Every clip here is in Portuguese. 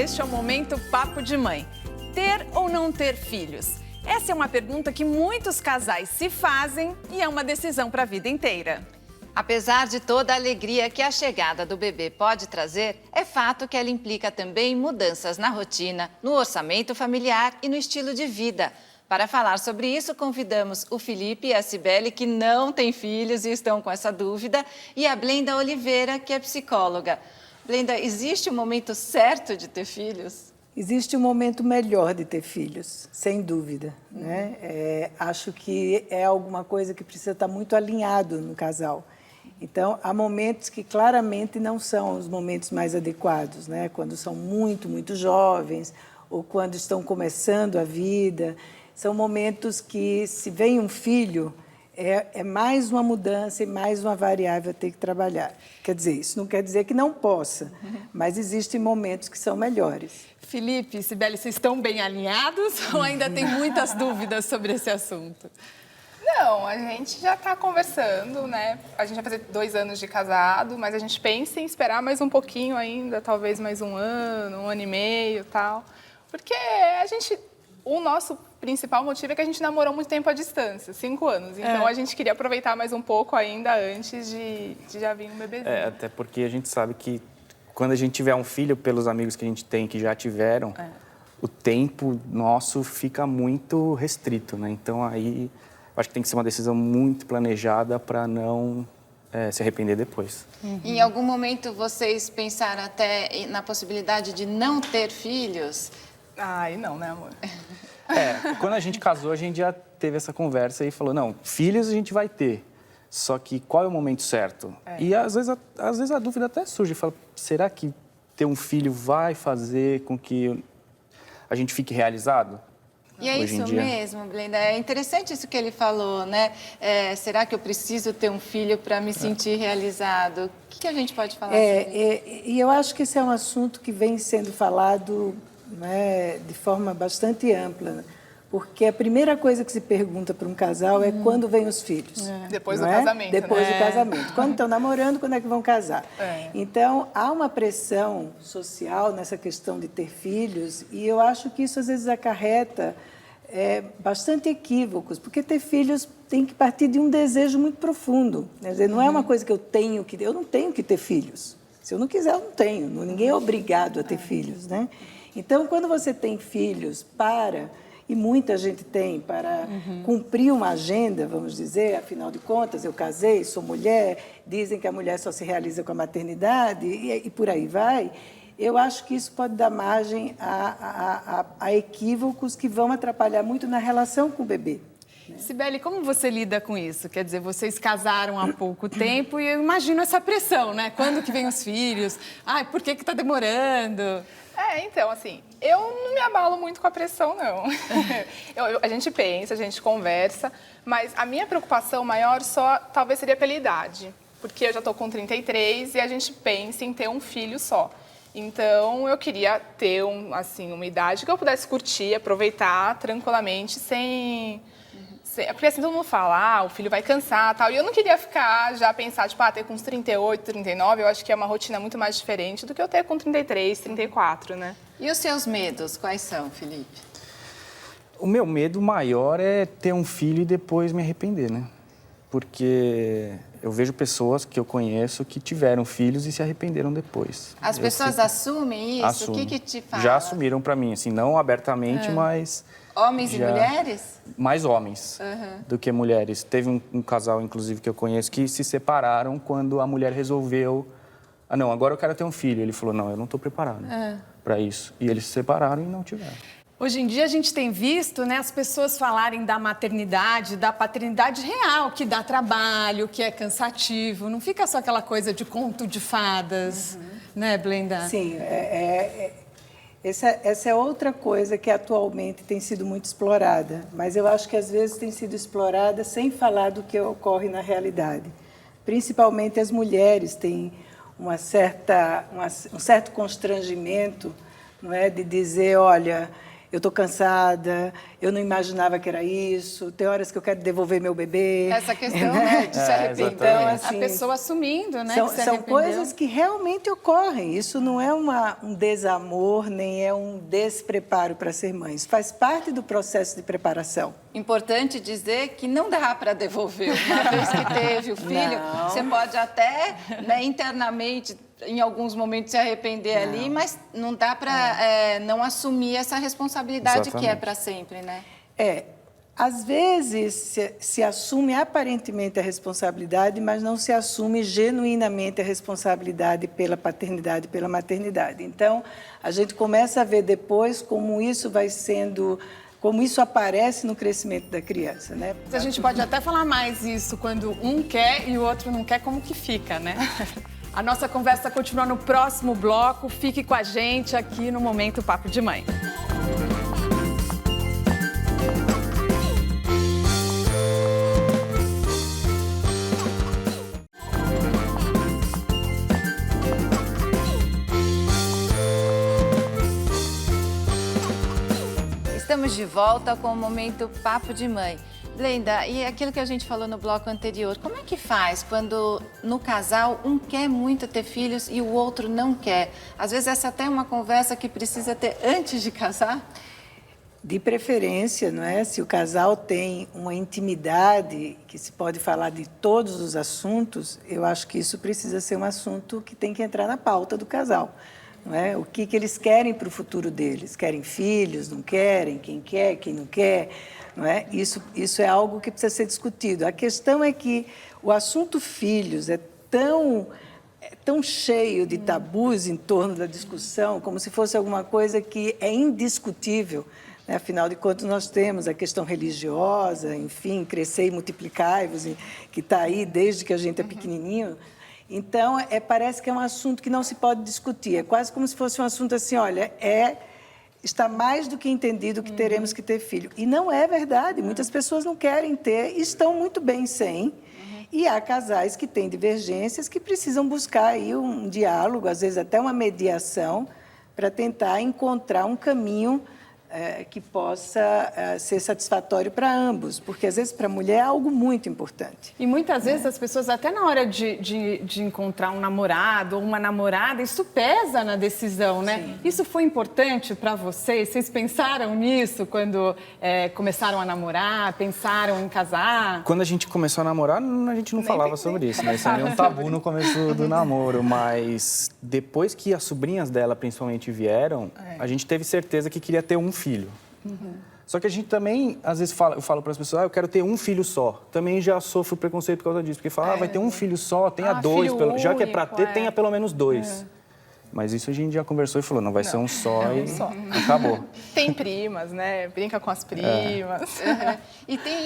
este é o Momento Papo de Mãe. Ter ou não ter filhos? Essa é uma pergunta que muitos casais se fazem e é uma decisão para a vida inteira. Apesar de toda a alegria que a chegada do bebê pode trazer, é fato que ela implica também mudanças na rotina, no orçamento familiar e no estilo de vida. Para falar sobre isso, convidamos o Felipe e a Cibele, que não têm filhos e estão com essa dúvida, e a Blenda Oliveira, que é psicóloga. Blenda, existe um momento certo de ter filhos? Existe um momento melhor de ter filhos, sem dúvida, né? Acho que é alguma coisa que precisa estar muito alinhado no casal. Então, há momentos que claramente não são os momentos mais adequados, né? Quando são muito jovens ou quando estão começando a vida. São momentos que, se vem um filho, é mais uma mudança e mais uma variável a ter que trabalhar. Quer dizer, isso não quer dizer que não possa, mas existem momentos que são melhores. Felipe e Cibele, vocês estão bem alinhados ou ainda tem muitas dúvidas sobre esse assunto? Não, a gente já está conversando, né? A gente vai fazer 2 anos de casado, mas a gente pensa em esperar mais um pouquinho ainda, talvez mais um ano e meio e tal. Porque o nosso principal motivo é que a gente namorou muito tempo à distância, 5 anos. Então, a gente queria aproveitar mais um pouco ainda antes de já vir um bebezinho. Até porque a gente sabe que quando a gente tiver um filho, pelos amigos que a gente tem que já tiveram, o tempo nosso fica muito restrito, né? Então, aí, acho que tem que ser uma decisão muito planejada para não se arrepender depois. Em algum momento, vocês pensaram até na possibilidade de não ter filhos? Ai, não, né, amor? Quando a gente casou, a gente já teve essa conversa e falou, não, filhos a gente vai ter, só que qual é o momento certo? E às vezes a dúvida até surge, fala, será que ter um filho vai fazer com que a gente fique realizado? E é isso mesmo, Blenda. É interessante isso que ele falou, né? Será que eu preciso ter um filho para me sentir realizado? O que a gente pode falar sobre isso? E eu acho que esse é um assunto que vem sendo falado, né, de forma bastante ampla, porque a primeira coisa que se pergunta para um casal é quando vêm os filhos. Depois do casamento. Depois do casamento. Quando estão namorando, quando é que vão casar? Então, há uma pressão social nessa questão de ter filhos e eu acho que isso às vezes acarreta bastante equívocos, porque ter filhos tem que partir de um desejo muito profundo. Quer dizer, não é uma coisa que eu não tenho que ter filhos. Se eu não quiser, eu não tenho. Ninguém é obrigado a ter filhos, né? Então, quando você tem filhos e muita gente tem, para cumprir uma agenda, vamos dizer, afinal de contas, eu casei, sou mulher, dizem que a mulher só se realiza com a maternidade e por aí vai, eu acho que isso pode dar margem a equívocos que vão atrapalhar muito na relação com o bebê. Cibele, como você lida com isso? Quer dizer, vocês casaram há pouco tempo e eu imagino essa pressão, né? Quando que vem os filhos? Ai, por que está demorando? Então, assim, eu não me abalo muito com a pressão, não. A gente pensa, a gente conversa, mas a minha preocupação maior talvez seria pela idade, porque eu já estou com 33 e a gente pensa em ter um filho só. Então, eu queria ter uma idade que eu pudesse curtir, aproveitar tranquilamente, porque assim, todo mundo fala, o filho vai cansar e tal. E eu não queria pensar, ter com uns 38, 39, eu acho que é uma rotina muito mais diferente do que eu ter com 33, 34, né? E os seus medos, quais são, Felipe? O meu medo maior é ter um filho e depois me arrepender, né? Porque eu vejo pessoas que eu conheço que tiveram filhos e se arrependeram depois. As pessoas assumem isso? Assumem. O que te fala? Já assumiram para mim, assim, não abertamente, mas... Homens e mulheres? Mais homens do que mulheres. Teve um casal, inclusive, que eu conheço, que se separaram quando a mulher resolveu... não, agora eu quero ter um filho. Ele falou, não, eu não estou preparado para isso. E eles se separaram e não tiveram. Hoje em dia a gente tem visto, né, as pessoas falarem da maternidade, da paternidade real, que dá trabalho, que é cansativo. Não fica só aquela coisa de conto de fadas, né, Blenda? Sim, essa é outra coisa que atualmente tem sido muito explorada, mas eu acho que às vezes tem sido explorada sem falar do que ocorre na realidade. Principalmente as mulheres têm um certo constrangimento, não é, de dizer, olha, eu estou cansada, eu não imaginava que era isso, tem horas que eu quero devolver meu bebê. Essa questão, né, de se arrepender. Então, assim, a pessoa assumindo, né, que se são arrependeu. coisas que realmente ocorrem. Isso não é um desamor, nem é um despreparo para ser mãe. Isso faz parte do processo de preparação. Importante dizer que não dá para devolver. Uma vez que teve o filho, Não. você pode até, né, internamente, em alguns momentos, se arrepender ali, mas não dá para não assumir essa responsabilidade que é para sempre, né? Às vezes se assume aparentemente a responsabilidade, mas não se assume genuinamente a responsabilidade pela paternidade e pela maternidade. Então, a gente começa a ver depois como isso vai sendo, como isso aparece no crescimento da criança, né? A gente pode até falar mais isso quando um quer e o outro não quer, como que fica, né? A nossa conversa continua no próximo bloco. Fique com a gente aqui no Momento Papo de Mãe. Estamos de volta com o Momento Papo de Mãe. Glenda, e aquilo que a gente falou no bloco anterior, como é que faz quando no casal um quer muito ter filhos e o outro não quer? Às vezes essa até é uma conversa que precisa ter antes de casar? De preferência, não é? Se o casal tem uma intimidade que se pode falar de todos os assuntos, eu acho que isso precisa ser um assunto que tem que entrar na pauta do casal. Não é? O que eles querem para o futuro deles? Querem filhos? Não querem? Quem quer? Quem não quer? Não é? Isso é algo que precisa ser discutido. A questão é que o assunto filhos é tão cheio de tabus em torno da discussão, como se fosse alguma coisa que é indiscutível. Né? Afinal de contas, nós temos a questão religiosa, enfim, crescer e multiplicar-vos, que está aí desde que a gente é pequenininho. Então, parece que é um assunto que não se pode discutir. É quase como se fosse um assunto assim, olha, está mais do que entendido que teremos que ter filho. E não é verdade. Muitas pessoas não querem ter e estão muito bem sem. E há casais que têm divergências que precisam buscar aí um diálogo, às vezes até uma mediação, para tentar encontrar um caminho que possa ser satisfatório para ambos, porque às vezes para a mulher é algo muito importante. E muitas vezes as pessoas, até na hora de encontrar um namorado ou uma namorada, isso pesa na decisão, né? Sim. Isso foi importante para vocês? Vocês pensaram nisso quando começaram a namorar, pensaram em casar? Quando a gente começou a namorar, a gente não falava sobre isso, né? Isso era um tabu no começo do namoro, mas depois que as sobrinhas dela, principalmente, vieram, a gente teve certeza que queria ter um filho. Só que a gente também, às vezes, eu falo para as pessoas, eu quero ter um filho só. Também já sofro preconceito por causa disso, porque fala, vai ter um filho só, tenha dois, já que é para ter, tenha pelo menos dois. Mas isso a gente já conversou e falou, não, vai ser um só acabou. Tem primas, né? Brinca com as primas.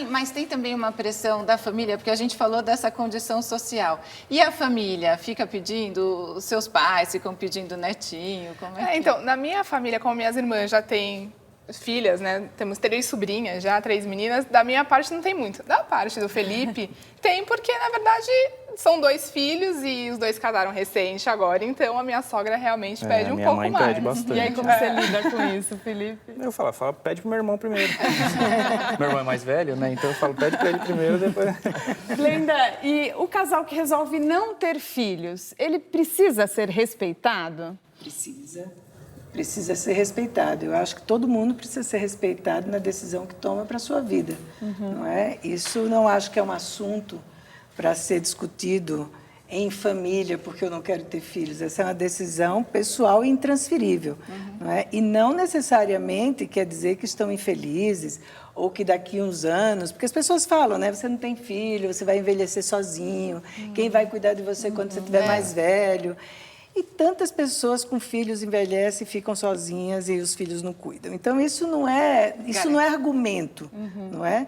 Mas tem também uma pressão da família, porque a gente falou dessa condição social. E a família fica pedindo, os seus pais ficam pedindo netinho? Como é que Então, na minha família, como minhas irmãs já têm filhas, né? Temos 3 sobrinhas já, 3 meninas. Da minha parte não tem muito. Da parte do Felipe, tem porque, na verdade, são 2 filhos e os 2 casaram recente agora. Então, a minha sogra realmente pede um pouco mais. Minha mãe pede bastante. E aí, como você lida com isso, Felipe? Eu falo, pede pro meu irmão primeiro. Meu irmão é mais velho, né? Então eu falo, pede para ele primeiro, depois... Glenda, e o casal que resolve não ter filhos, ele precisa ser respeitado? Precisa ser respeitado. Eu acho que todo mundo precisa ser respeitado na decisão que toma para a sua vida, não é? Isso não acho que é um assunto para ser discutido em família, porque eu não quero ter filhos. Essa é uma decisão pessoal e intransferível, não é? E não necessariamente quer dizer que estão infelizes ou que daqui a uns anos... Porque as pessoas falam, né? Você não tem filho, você vai envelhecer sozinho, quem vai cuidar de você quando você estiver mais velho... E tantas pessoas com filhos envelhecem e ficam sozinhas e os filhos não cuidam. Então, isso não é argumento, não é?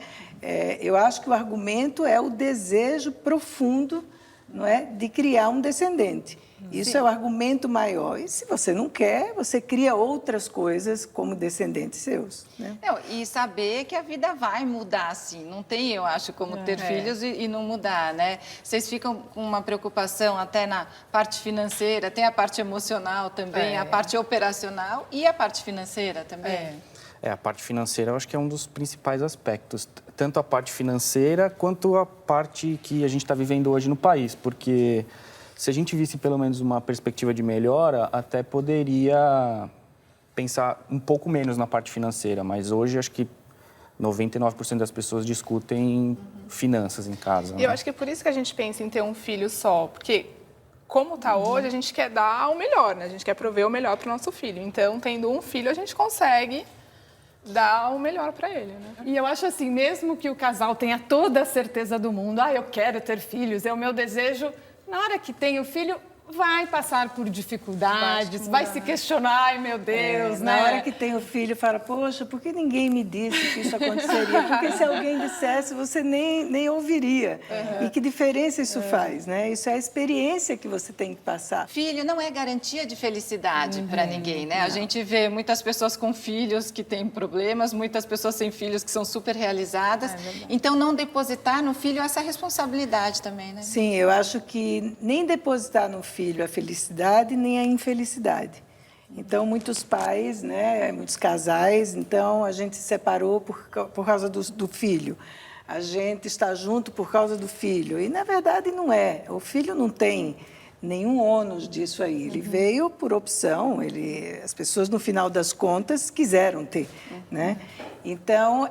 Eu acho que o argumento é o desejo profundo, não é, de criar um descendente. Isso é o argumento maior. E se você não quer, você cria outras coisas como descendentes seus. Né? Não, e saber que a vida vai mudar, assim. Não tem, eu acho, como ter filhos e não mudar, né? Vocês ficam com uma preocupação até na parte financeira, tem a parte emocional também, a parte operacional e a parte financeira também. A parte financeira eu acho que é um dos principais aspectos. Tanto a parte financeira quanto a parte que a gente está vivendo hoje no país. Porque se a gente visse pelo menos uma perspectiva de melhora, até poderia pensar um pouco menos na parte financeira. Mas hoje acho que 99% das pessoas discutem finanças em casa. E eu acho que é por isso que a gente pensa em ter um filho só. Porque como está hoje, a gente quer dar o melhor, né? A gente quer prover o melhor para o nosso filho. Então, tendo um filho, a gente consegue dar o melhor para ele, né? E eu acho assim, mesmo que o casal tenha toda a certeza do mundo, eu quero ter filhos, é o meu desejo, na hora que tem o filho, vai passar por dificuldades, vai se questionar, ai meu Deus, né? Na hora que tem o filho, fala, poxa, por que ninguém me disse que isso aconteceria? Porque se alguém dissesse, você nem ouviria. E que diferença isso faz, né? Isso é a experiência que você tem que passar. Filho não é garantia de felicidade para ninguém, né? A gente vê muitas pessoas com filhos que têm problemas, muitas pessoas sem filhos que são super realizadas. Então, não depositar no filho essa responsabilidade também, né? Sim, eu acho que nem depositar no filho a felicidade nem a infelicidade. Então, muitos pais, né, muitos casais, então a gente se separou por causa do filho. A gente está junto por causa do filho. E, na verdade, não é. O filho não tem nenhum ônus disso aí. Ele veio por opção, as pessoas, no final das contas, quiseram ter, né? Então,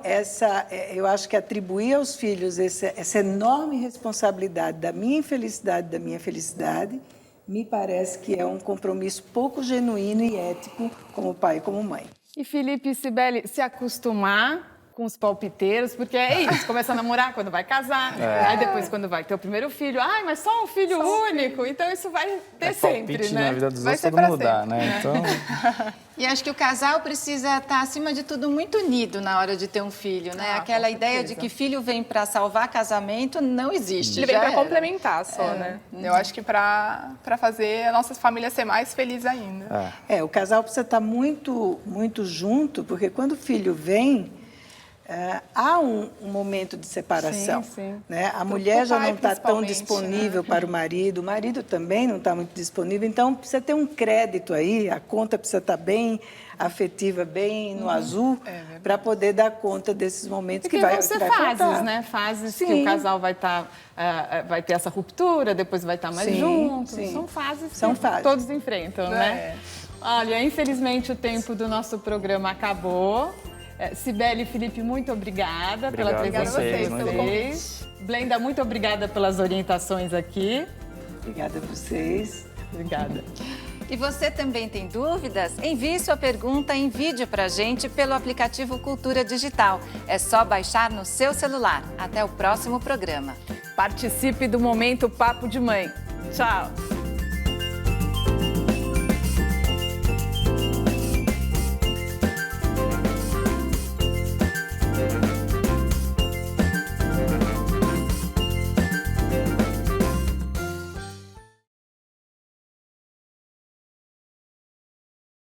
eu acho que atribuir aos filhos essa enorme responsabilidade da minha infelicidade, da minha felicidade, me parece que é um compromisso pouco genuíno e ético como pai e como mãe. E Felipe e Cibele, se acostumar com os palpiteiros, porque é isso, começa a namorar quando vai casar, aí depois quando vai ter o primeiro filho, mas só um filho único, então isso vai ter sempre, palpite, né? Na vida dos vai outros ser todo mundo sempre, dá, né? Então... E acho que o casal precisa estar, acima de tudo, muito unido na hora de ter um filho, né? Aquela ideia de que filho vem para salvar casamento não existe. Ele vem para complementar só, né? Eu acho que para fazer a nossa família ser mais feliz ainda. O casal precisa estar muito, muito junto, porque quando o filho vem, há um momento de separação. Sim. Né? A mulher já não está tão principalmente, disponível para o marido também não está muito disponível, então precisa ter um crédito aí, a conta precisa estar bem afetiva, bem no azul, para poder dar conta desses momentos porque que vai vão ser faltar. fases, né? Fases que o casal vai ter essa ruptura, depois vai estar mais junto. São fases que todos enfrentam, né? Olha, infelizmente o tempo do nosso programa acabou. Cibele e Felipe, muito obrigada pela presença de vocês. Blenda, muito obrigada pelas orientações aqui. Obrigada a vocês. Obrigada. E você também tem dúvidas? Envie sua pergunta em vídeo para a gente pelo aplicativo Cultura Digital. É só baixar no seu celular. Até o próximo programa. Participe do Momento Papo de Mãe. Tchau.